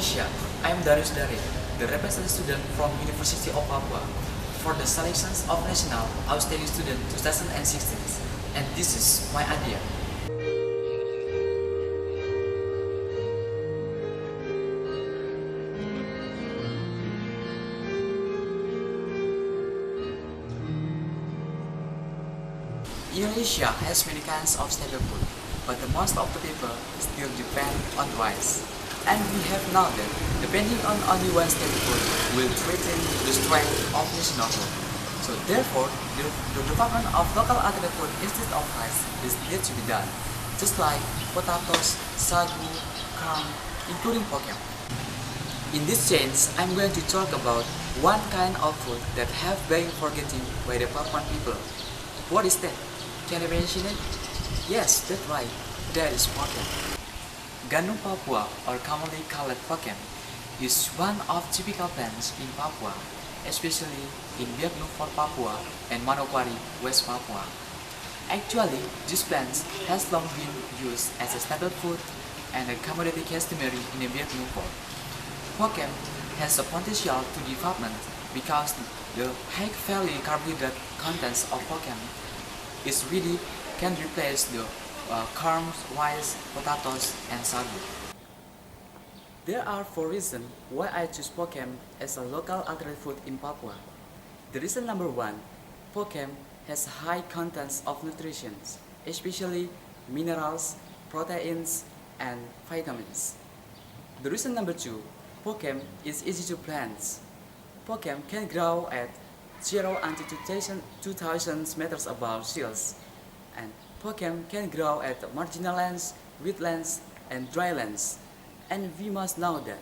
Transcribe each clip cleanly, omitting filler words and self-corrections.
Indonesia, I am Darius, the representative student from University of Papua for the selections of National Outstanding Student 2016, and this is my idea. Indonesia has many kinds of staple food, but the most of the people still depend on rice. And we have known that depending on only one staple food will threaten the strength of national food. So therefore, the development of local alternative food instead of rice is need to be done, just like potatoes, sagu, corn, including pokem. In this change, I'm going to talk about one kind of food that have been forgotten by the Papuan people. What is that? Can I mention it? Yes, that's right. That is pokem. Gandum Papua, or commonly called pokem, is one of typical plants in Papua, especially in Beauv for Papua and Mawapres, West Papua. Actually, this plant has long been used as a staple food and a commodity customary in the Beauv. Pokem has the potential to development because the high value carbohydrate contents of pokem is really can replace the corn, rice, potatoes, and sagu. There are 4 reasons why I choose pokem as a local alternative food in Papua. The reason number 1, pokem has high contents of nutrition, especially minerals, proteins, and vitamins. The reason number 2, pokem is easy to plant. Pokem can grow at 0 until 2000 meters above sea level, and pokem can grow at marginal lands, wetlands, and dry lands. And we must know that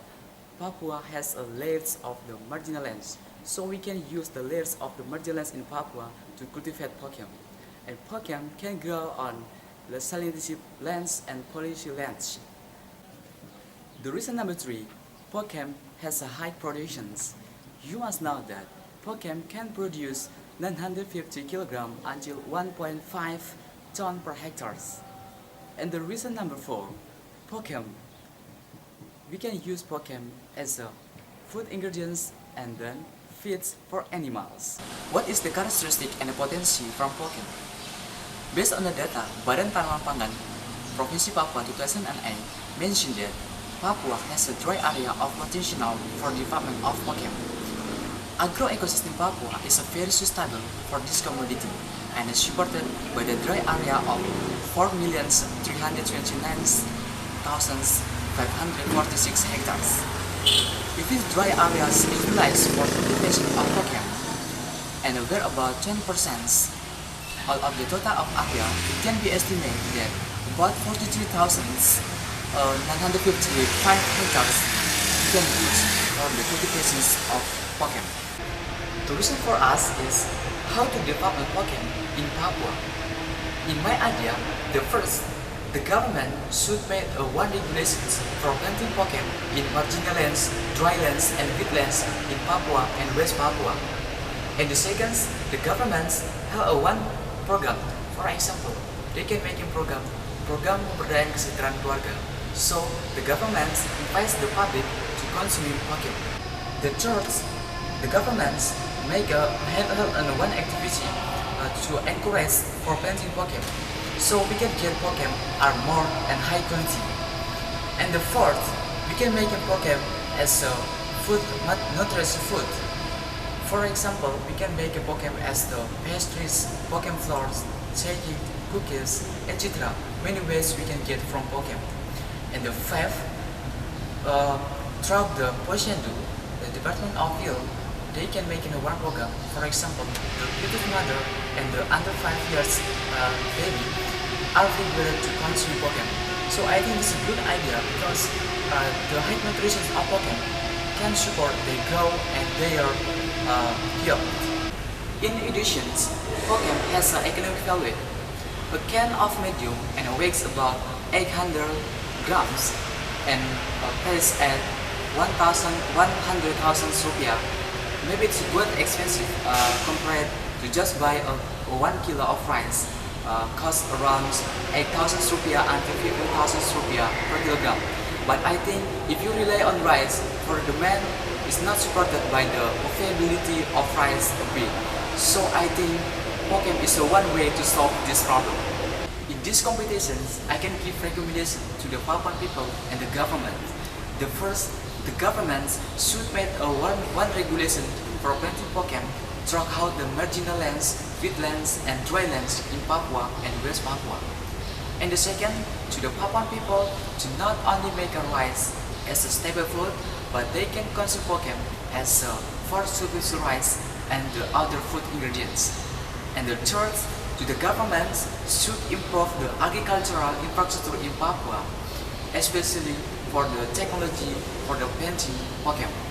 Papua has a layers of the marginal lands, so we can use the layers of the marginal lands in Papua to cultivate pokem. And pokem can grow on the salinity lands and pollution lands. The reason number 3, pokem has a high production. You must know that pokem can produce 950 kg until 1.5 ton per hectare. And the reason number 4, pokem. We can use pokem as a food ingredients and then feeds for animals. What is the characteristic and the potency from pokem? Based on the data, Badan Tanaman Pangan Provinsi Papua 2008 mentioned that Papua has a dry area of potential for development of pokem. Agro-ecosystem Papua is a very suitable for this commodity and is supported by the dry area of 4,329,546 hectares. If these dry areas is utilized for cultivation of pokem, and where about 10% out of the total of area, it can be estimated that about 43,955 hectares can be used for the cultivation of pokem. The reason for us is how to develop pokem in Papua. In my idea, the government should make a one regulations for planting pokem in marginal lands, dry lands, and wetlands in Papua and West Papua. And the second, the government have a one program. For example, they can make a program pemberdayaan kesejahteraan keluarga. So the government invites the public to consume pokem. The third, the government make a health and one activity to encourage for planting pokem, so we can get pokem are more and high quality. And the fourth, we can make a pokem as a food, nutritious food. For example, we can make a pokem as the pastries, pokem flours, cake, cookies, etc. Many ways we can get from pokem. And the fifth, throughout the Posyandu, the Department of Health, they can make in a one program. For example, the pregnant mother and the under 5 years baby are required to consume pokem. So I think it's a good idea because the high nutrition of pokem can support their growth and their health. In addition, pokem has an economic value. A can of medium and weighs about 800 grams and priced at 100,000 rupiah. Maybe it's good expensive compared to just buy a 1 kilo of rice. Cost around 8,000 rupiah until 15,000 rupiah per kilogram. But I think if you rely on rice for the demand is not supported by the availability of rice a bit. So I think Pokem is the one way to solve this problem. In these competitions, I can give recommendations to the Papuan people and the government. The first, the government should make a one regulation for planting Pokem throughout the marginal lands, wetlands and dry lands in Papua and West Papua. And the second, to the Papuan people to not only make a rice as a staple food, but they can consume Pokem as a for service rice and the other food ingredients. And the third, to the government should improve the agricultural infrastructure in Papua, especially for the technology for the planting Pokem.